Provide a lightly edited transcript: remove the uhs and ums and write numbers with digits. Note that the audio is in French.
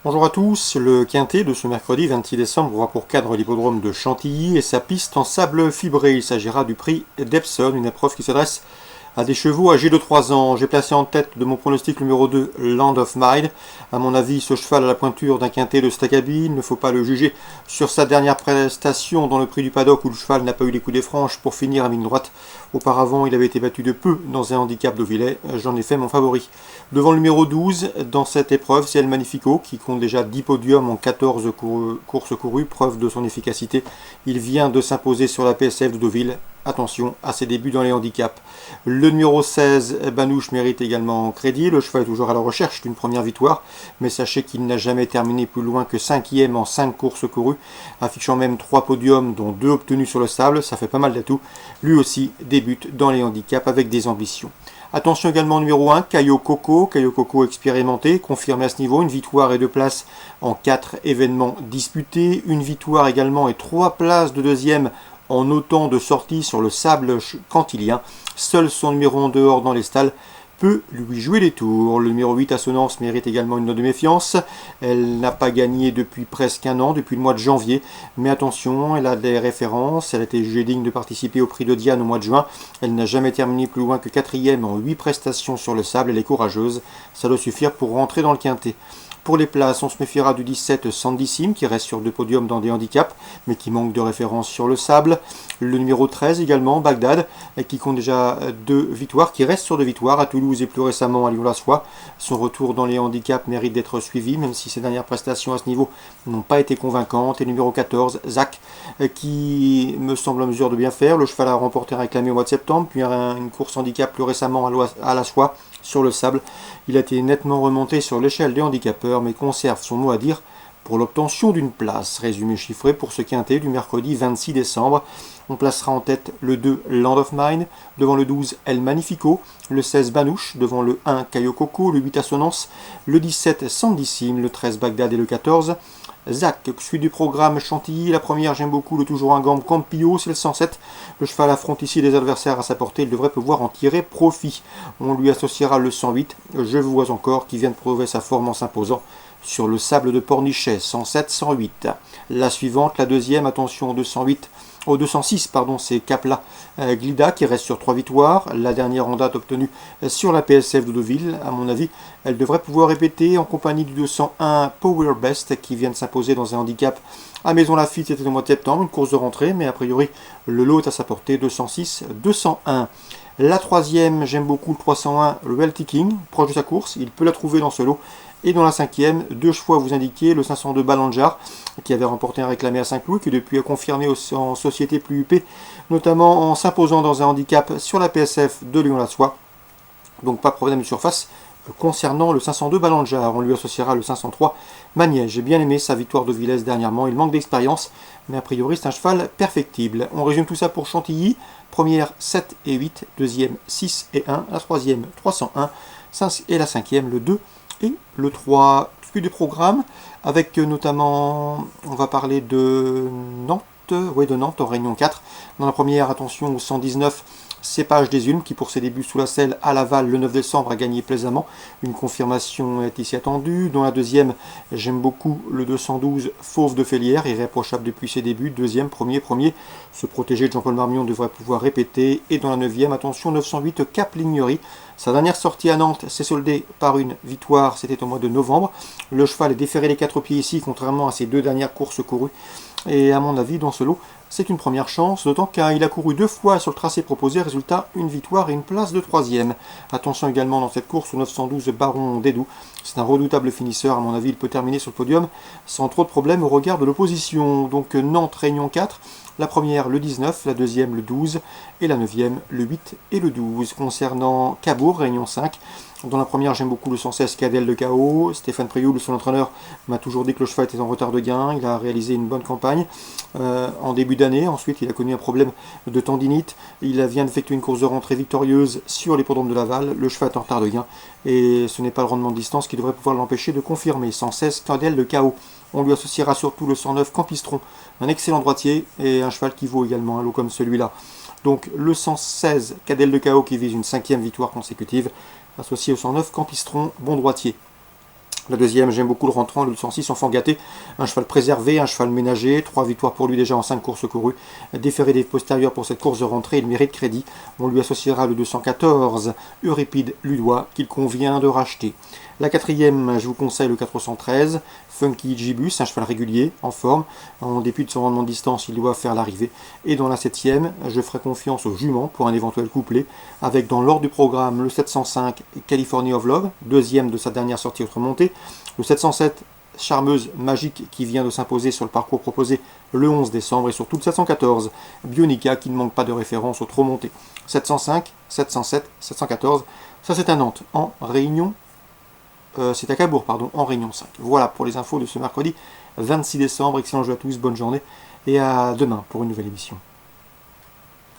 Bonjour à tous, le quintet de ce mercredi 26 décembre aura pour cadre l'hippodrome de Chantilly et sa piste en sable fibré. Il s'agira du prix d'Epsom, une épreuve qui s'adresse à des chevaux âgés de 3 ans. J'ai placé en tête de mon pronostic numéro 2 Land of Mine. À mon avis, ce cheval a la pointure d'un quintet de Staccaby. Il ne faut pas le juger sur sa dernière prestation dans le prix du paddock où le cheval n'a pas eu les coups des franches pour finir à ligne droite. Auparavant, il avait été battu de peu dans un handicap d'Auvillers. J'en ai fait mon favori. Devant le numéro 12, dans cette épreuve, c'est El Magnifico qui compte déjà 10 podiums en 14 courses courues, preuve de son efficacité. Il vient de s'imposer sur la PSF de Deauville. Attention à ses débuts dans les handicaps. Le numéro 16, Banouche, mérite également crédit. Le cheval est toujours à la recherche d'une première victoire, mais sachez qu'il n'a jamais terminé plus loin que 5e en 5 courses courues, affichant même 3 podiums, dont 2 obtenus sur le sable. Ça fait pas mal d'atouts. Lui aussi débute dans les handicaps avec des ambitions. Attention également au numéro 1, Caio Coco. Caio Coco expérimenté, confirmé à ce niveau, une victoire et 2 places en 4 événements disputés. Une victoire également et 3 places de deuxième en autant de sorties sur le sable cantilien. Seul son numéro en dehors dans les stalles peut lui jouer les tours. Le numéro 8, Assonance, mérite également une note de méfiance. Elle n'a pas gagné depuis presque un an, depuis le mois de janvier. Mais attention, elle a des références. Elle a été jugée digne de participer au prix de Diane au mois de juin. Elle n'a jamais terminé plus loin que 4e en 8 prestations sur le sable. Elle est courageuse. Ça doit suffire pour rentrer dans le quintet. Pour les places, on se méfiera du 17 Sandissime qui reste sur 2 podiums dans des handicaps, mais qui manque de référence sur le sable. Le numéro 13 également, Bagdad, qui compte déjà 2 victoires, qui reste sur 2 victoires à Toulouse et plus récemment à Lyon-la-Soie. Son retour dans les handicaps mérite d'être suivi, même si ses dernières prestations à ce niveau n'ont pas été convaincantes. Et numéro 14, Zach, qui me semble en mesure de bien faire. Le cheval a remporté un réclamé au mois de septembre, puis une course handicap plus récemment à la Soie sur le sable. Il a été nettement remonté sur l'échelle des handicapeurs, mais conserve son mot à dire pour l'obtention d'une place. Résumé chiffré pour ce quintet du mercredi 26 décembre. On placera en tête le 2 Land of Mine, devant le 12 El Magnifico, le 16 Banouche, devant le 1 Caio Coco, le 8 Assonance, le 17 Sandissime, le 13 Bagdad et le 14 Zach. Suite du programme Chantilly, la première j'aime beaucoup, le toujours un gamme Campillo, c'est le 107. Le cheval affronte ici des adversaires à sa portée, il devrait pouvoir en tirer profit. On lui associera le 108, je vous vois encore, qui vient de prouver sa forme en s'imposant sur le sable de Pornichet, 107-108. La suivante, la deuxième, attention au 208. Au 206, pardon, c'est Capla Glida qui reste sur 3 victoires. La dernière en date obtenue sur la PSF de Deauville. À mon avis, elle devrait pouvoir répéter en compagnie du 201 Power Best qui vient de s'imposer dans un handicap à Maison Lafitte. C'était au mois de septembre, une course de rentrée, mais a priori, le lot est à sa portée, 206-201. La troisième, j'aime beaucoup le 301 Realty King, proche de sa course. Il peut la trouver dans ce lot. Et dans la cinquième, 2 chevaux à vous indiquer, le 502 Balanjar, qui avait remporté un réclamé à Saint-Cloud, qui depuis a confirmé en société plus UP, notamment en s'imposant dans un handicap sur la PSF de Lyon-la-Soie. Donc pas de problème de surface concernant le 502 Balanjar. On lui associera le 503 Maniège. J'ai bien aimé sa victoire de Villers dernièrement. Il manque d'expérience, mais a priori c'est un cheval perfectible. On résume tout ça pour Chantilly. Première 7 et 8, deuxième 6 et 1, la troisième 301, et la cinquième le 2 et le 3. Plus du programme, avec notamment, on va parler de Nantes, de Nantes en Réunion 4. Dans la première, attention au 119, Cépage des Ulmes, qui pour ses débuts sous la selle à Laval le 9 décembre a gagné plaisamment. Une confirmation est ici attendue. Dans la deuxième, j'aime beaucoup le 212 Fauve de Félière, irréprochable depuis ses débuts. Deuxième, premier. Se protéger de Jean-Paul Marmion devrait pouvoir répéter. Et dans la neuvième, attention, 908 Cap Lignery. Sa dernière sortie à Nantes s'est soldée par une victoire, c'était au mois de novembre. Le cheval est déféré les 4 pieds ici, contrairement à ses 2 dernières courses courues. Et à mon avis, dans ce lot, c'est une première chance, d'autant qu'il a couru 2 fois sur le tracé proposé, résultat, une victoire et une place de 3e. Attention également dans cette course au 912 Baron Dédou. C'est un redoutable finisseur, à mon avis, il peut terminer sur le podium sans trop de problèmes au regard de l'opposition. Donc Nantes, Réunion 4, la première le 19, la deuxième le 12 et la 9e le 8 et le 12. Concernant Cabourg, Réunion 5, dans la première j'aime beaucoup le 116 Cadel de KO. Stéphane Prioul, son entraîneur, m'a toujours dit que le cheval était en retard de gain. Il a réalisé une bonne campagne en début d'année. Ensuite il a connu un problème de tendinite. Il vient d'effectuer une course de rentrée victorieuse sur l'hippodrome de Laval. Le cheval est en retard de gain et ce n'est pas le rendement de distance qui devrait pouvoir l'empêcher de confirmer. 116 Cadel de KO. On lui associera surtout le 109 Campistron, un excellent droitier et un cheval qui vaut également un lot comme celui-là. Donc le 116 Cadel de KO qui vise une 5e victoire consécutive, associé au 109 Campistron, bon droitier. La deuxième, j'aime beaucoup le rentrant, le 206, enfant gâté, un cheval préservé, un cheval ménager, 3 victoires pour lui déjà en 5 courses courues, déféré des postérieurs pour cette course de rentrée, il mérite crédit. On lui associera le 214, Euripide Ludois, qu'il convient de racheter. La quatrième, je vous conseille le 413, Funky Gibus, un cheval régulier, en forme. En dépit de son rendement de distance, il doit faire l'arrivée. Et dans la septième, je ferai confiance aux juments pour un éventuel couplet, avec dans l'ordre du programme le 705 California of Love, deuxième de sa dernière sortie autre montée, le 707 Charmeuse Magique qui vient de s'imposer sur le parcours proposé le 11 décembre, et surtout le 714 Bionica qui ne manque pas de référence aux trop montées. 705, 707, 714, ça c'est à Nantes, en Réunion. C'est à Cabourg, pardon, en Réunion 5. Voilà pour les infos de ce mercredi 26 décembre. Excellent jeu à tous, bonne journée et à demain pour une nouvelle émission.